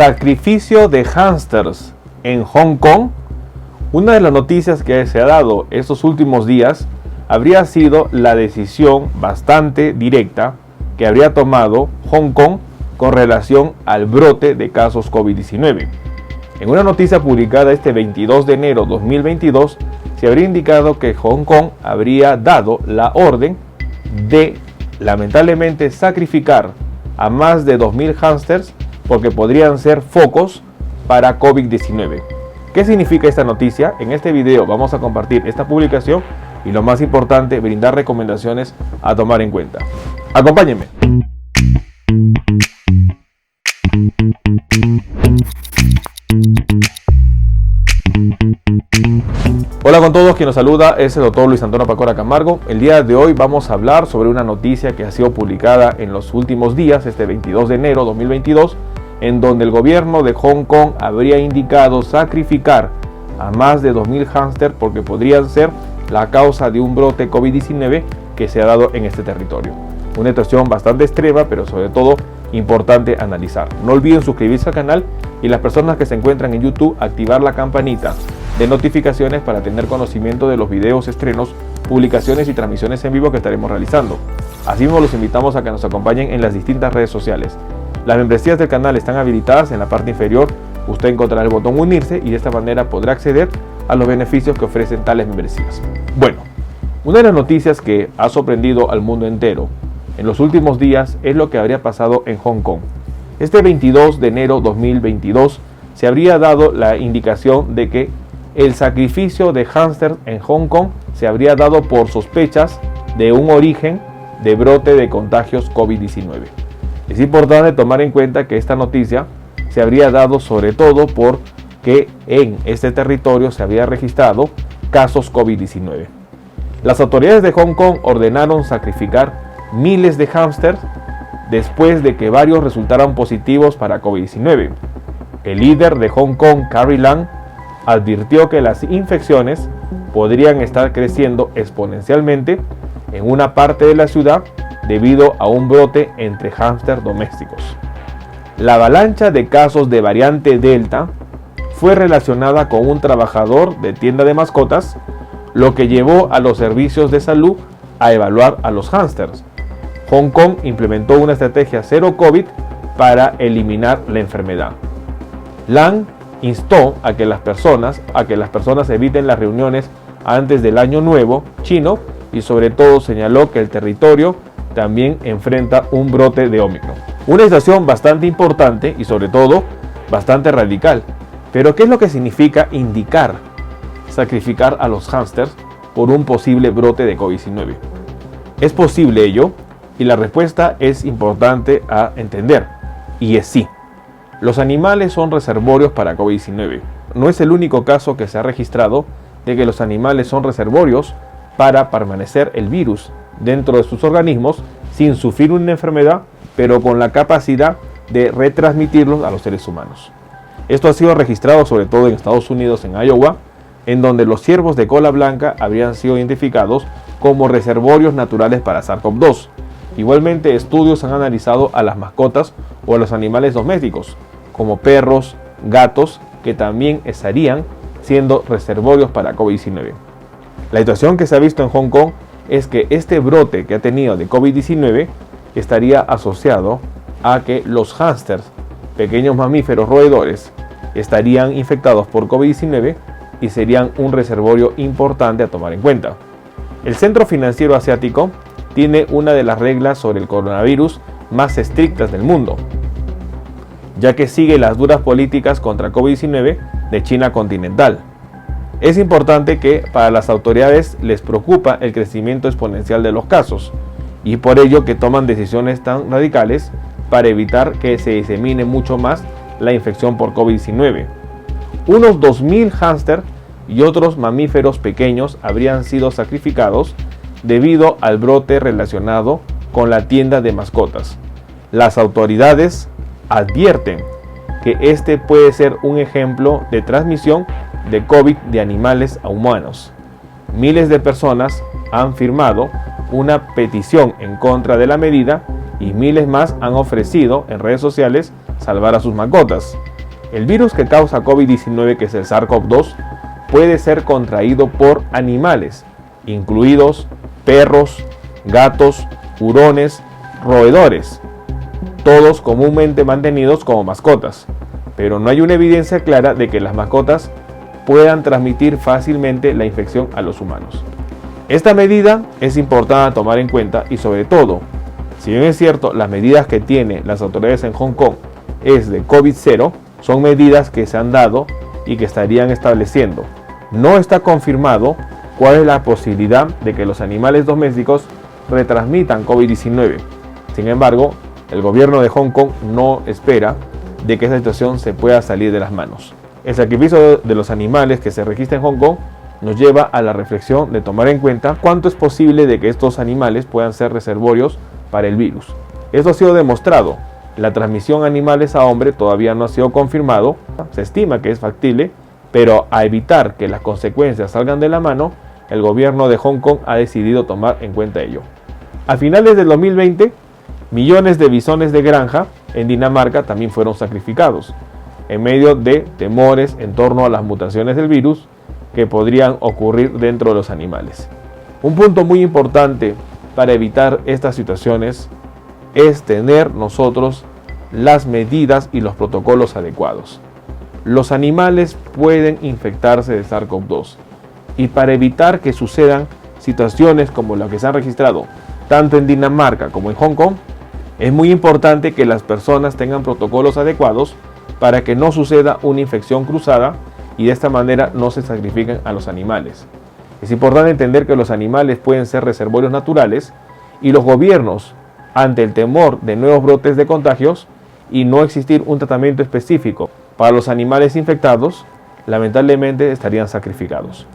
Sacrificio de hámsters en Hong Kong. Una de las noticias que se ha dado estos últimos días habría sido la decisión bastante directa que habría tomado Hong Kong con relación al brote de casos COVID-19. En una noticia publicada este 22 de enero de 2022, se habría indicado que Hong Kong habría dado la orden de, lamentablemente, sacrificar a más de 2.000 hámsters porque podrían ser focos para COVID-19. ¿Qué significa esta noticia? En este video vamos a compartir esta publicación y, lo más importante, brindar recomendaciones a tomar en cuenta. Acompáñenme. Hola con todos, quien nos saluda es el doctor Luis Antonio Pacora Camargo. El día de hoy vamos a hablar sobre una noticia que ha sido publicada en los últimos días, este 22 de enero de 2022, en donde el gobierno de Hong Kong habría indicado sacrificar a más de 2.000 hámsters porque podrían ser la causa de un brote COVID-19 que se ha dado en este territorio. Una situación bastante extrema, pero sobre todo importante analizar. No olviden suscribirse al canal y las personas que se encuentran en YouTube activar la campanita de notificaciones para tener conocimiento de los videos, estrenos, publicaciones y transmisiones en vivo que estaremos realizando. Asimismo, los invitamos a que nos acompañen en las distintas redes sociales. Las membresías del canal están habilitadas. En la parte inferior usted encontrará el botón unirse y de esta manera podrá acceder a los beneficios que ofrecen tales membresías. Bueno, una de las noticias que ha sorprendido al mundo entero en los últimos días es lo que habría pasado en Hong Kong. Este 22 de enero 2022 se habría dado la indicación de que el sacrificio de hámsters en Hong Kong se habría dado por sospechas de un origen de brote de contagios COVID-19. Es importante tomar en cuenta que esta noticia se habría dado sobre todo porque en este territorio se había registrado casos COVID-19. Las autoridades de Hong Kong ordenaron sacrificar miles de hámsters después de que varios resultaran positivos para COVID-19. El líder de Hong Kong, Carrie Lam, advirtió que las infecciones podrían estar creciendo exponencialmente en una parte de la ciudad debido a un brote entre hámsters domésticos. La avalancha de casos de variante Delta fue relacionada con un trabajador de tienda de mascotas, lo que llevó a los servicios de salud a evaluar a los hámsters. Hong Kong implementó una estrategia cero COVID para eliminar la enfermedad. Lam instó a que las personas eviten las reuniones antes del Año Nuevo chino y sobre todo señaló que el territorio también enfrenta un brote de Omicron. Una situación bastante importante y sobre todo bastante radical. Pero ¿qué es lo que significa indicar sacrificar a los hámsters por un posible brote de COVID-19? ¿Es posible ello? Y la respuesta es importante a entender, y es sí. Los animales son reservorios para COVID-19. No es el único caso que se ha registrado de que los animales son reservorios para permanecer el virus dentro de sus organismos sin sufrir una enfermedad, pero con la capacidad de retransmitirlos a los seres humanos. Esto ha sido registrado sobre todo en Estados Unidos, en Iowa, en donde los ciervos de cola blanca habrían sido identificados como reservorios naturales para SARS-CoV-2. Igualmente, estudios han analizado a las mascotas o a los animales domésticos, como perros, gatos, que también estarían siendo reservorios para COVID-19. La situación que se ha visto en Hong Kong es que este brote que ha tenido de COVID-19 estaría asociado a que los hámsters, pequeños mamíferos roedores, estarían infectados por COVID-19 y serían un reservorio importante a tomar en cuenta. El Centro Financiero Asiático tiene una de las reglas sobre el coronavirus más estrictas del mundo, ya que sigue las duras políticas contra COVID-19 de China continental. Es importante que para las autoridades les preocupa el crecimiento exponencial de los casos y por ello que toman decisiones tan radicales para evitar que se disemine mucho más la infección por COVID-19. Unos 2.000 hámsters y otros mamíferos pequeños habrían sido sacrificados debido al brote relacionado con la tienda de mascotas. Las autoridades advierten que este puede ser un ejemplo de transmisión de COVID de animales a humanos. Miles de personas han firmado una petición en contra de la medida y miles más han ofrecido en redes sociales salvar a sus mascotas. El virus que causa COVID-19, que es el SARS-CoV-2, puede ser contraído por animales, incluidos perros, gatos, hurones, roedores, todos comúnmente mantenidos como mascotas, pero no hay una evidencia clara de que las mascotas puedan transmitir fácilmente la infección a los humanos. Esta medida es importante tomar en cuenta y sobre todo, si bien es cierto, las medidas que tienen las autoridades en Hong Kong es de COVID-0, son medidas que se han dado y que estarían estableciendo. No está confirmado cuál es la posibilidad de que los animales domésticos retransmitan COVID-19. Sin embargo, el gobierno de Hong Kong no espera de que esa situación se pueda salir de las manos. El sacrificio de los animales que se registra en Hong Kong nos lleva a la reflexión de tomar en cuenta cuánto es posible de que estos animales puedan ser reservorios para el virus. Esto ha sido demostrado. La transmisión animales a hombre todavía no ha sido confirmado. Se estima que es factible, pero a evitar que las consecuencias salgan de la mano, el gobierno de Hong Kong ha decidido tomar en cuenta ello. A finales del 2020, millones de bisones de granja en Dinamarca también fueron sacrificados, en medio de temores en torno a las mutaciones del virus que podrían ocurrir dentro de los animales. Un punto muy importante para evitar estas situaciones es tener nosotros las medidas y los protocolos adecuados. Los animales pueden infectarse de SARS-CoV-2 y para evitar que sucedan situaciones como las que se han registrado tanto en Dinamarca como en Hong Kong, es muy importante que las personas tengan protocolos adecuados para que no suceda una infección cruzada y de esta manera no se sacrifiquen a los animales. Es importante entender que los animales pueden ser reservorios naturales y los gobiernos, ante el temor de nuevos brotes de contagios y no existir un tratamiento específico para los animales infectados, lamentablemente estarían sacrificados.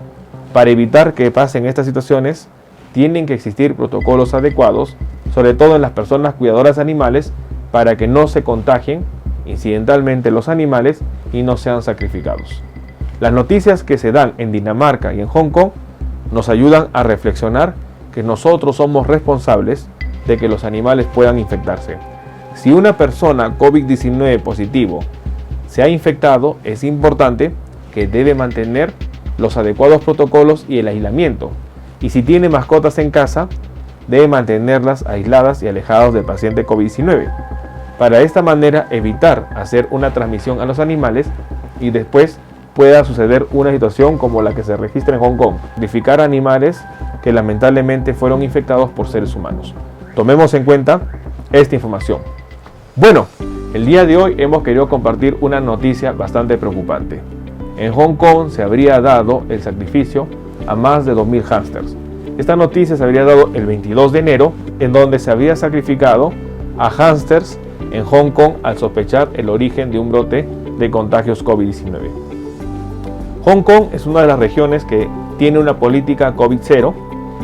Para evitar que pasen estas situaciones, tienen que existir protocolos adecuados, sobre todo en las personas cuidadoras de animales, para que no se contagien incidentalmente los animales y no sean sacrificados. Las noticias que se dan en Dinamarca y en Hong Kong nos ayudan a reflexionar que nosotros somos responsables de que los animales puedan infectarse. Si una persona COVID-19 positivo se ha infectado, es importante que debe mantener los adecuados protocolos y el aislamiento. Y si tiene mascotas en casa, debe mantenerlas aisladas y alejadas del paciente COVID-19. Para de esta manera evitar hacer una transmisión a los animales y después pueda suceder una situación como la que se registra en Hong Kong, sacrificar animales que lamentablemente fueron infectados por seres humanos. Tomemos en cuenta esta información. Bueno, el día de hoy hemos querido compartir una noticia bastante preocupante. En Hong Kong se habría dado el sacrificio a más de 2.000 hámsters. Esta noticia se habría dado el 22 de enero, en donde se había sacrificado a hámsters en Hong Kong al sospechar el origen de un brote de contagios COVID-19. Hong Kong es una de las regiones que tiene una política COVID-0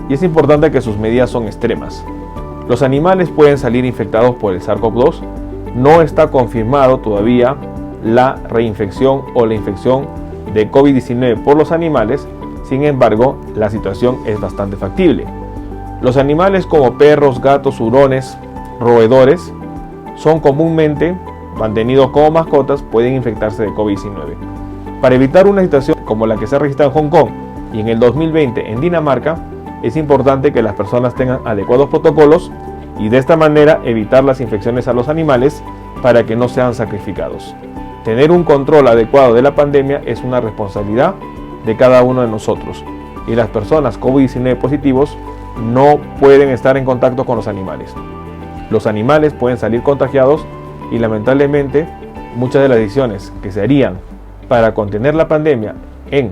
y es importante que sus medidas son extremas. Los animales pueden salir infectados por el SARS-CoV-2. No está confirmado todavía la reinfección o la infección de COVID-19 por los animales. Sin embargo, la situación es bastante factible. Los animales como perros, gatos, hurones, roedores son comúnmente mantenidos como mascotas, pueden infectarse de COVID-19. Para evitar una situación como la que se ha registrado en Hong Kong y en el 2020 en Dinamarca, es importante que las personas tengan adecuados protocolos y de esta manera evitar las infecciones a los animales para que no sean sacrificados. Tener un control adecuado de la pandemia es una responsabilidad de cada uno de nosotros y las personas COVID-19 positivos no pueden estar en contacto con los animales. Los animales pueden salir contagiados y lamentablemente muchas de las decisiones que se harían para contener la pandemia en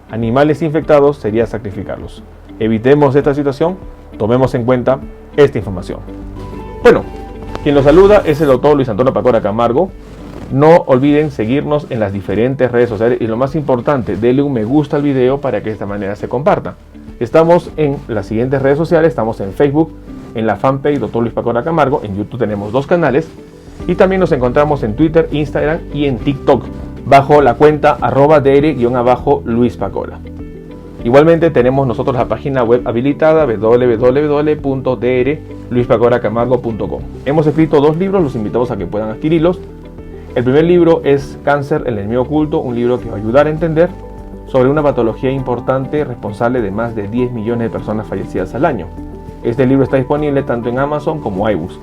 animales infectados sería sacrificarlos. Evitemos esta situación, tomemos en cuenta esta información. Bueno, quien los saluda es el doctor Luis Antonio Pacora Camargo. No olviden seguirnos en las diferentes redes sociales y lo más importante, denle un me gusta al video para que de esta manera se comparta. Estamos en las siguientes redes sociales, estamos en Facebook, en la fanpage Dr. Luis Pacora Camargo, en YouTube tenemos 2 canales y también nos encontramos en Twitter, Instagram y en TikTok bajo la cuenta @dr_Luis Pacora. Igualmente tenemos nosotros la página web habilitada www.drluispacoracamargo.com. Hemos escrito 2 libros, los invitamos a que puedan adquirirlos. El primer libro es Cáncer, el enemigo oculto, un libro que va a ayudar a entender sobre una patología importante responsable de más de 10 millones de personas fallecidas al año. Este libro está disponible tanto en Amazon como iBooks.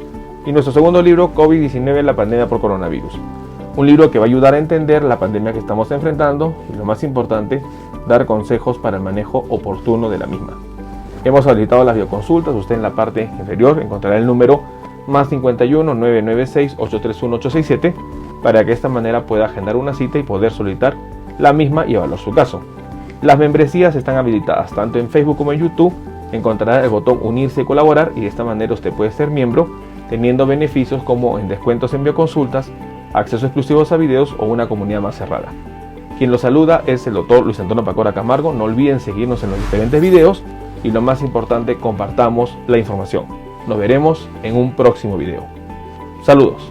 Y nuestro segundo libro, COVID-19, la pandemia por coronavirus. Un libro que va a ayudar a entender la pandemia que estamos enfrentando y, lo más importante, dar consejos para el manejo oportuno de la misma. Hemos habilitado las videoconsultas. Usted en la parte inferior encontrará el número +51 996 831 867 para que de esta manera pueda agendar una cita y poder solicitar la misma y evaluar su caso. Las membresías están habilitadas tanto en Facebook como en YouTube. Encontrará el botón unirse y colaborar y de esta manera usted puede ser miembro teniendo beneficios como en descuentos en bioconsultas, acceso exclusivos a videos o una comunidad más cerrada. Quien lo saluda es el doctor Luis Antonio Pacora Camargo. No olviden seguirnos en los diferentes videos y, lo más importante, compartamos la información. Nos veremos en un próximo video. Saludos.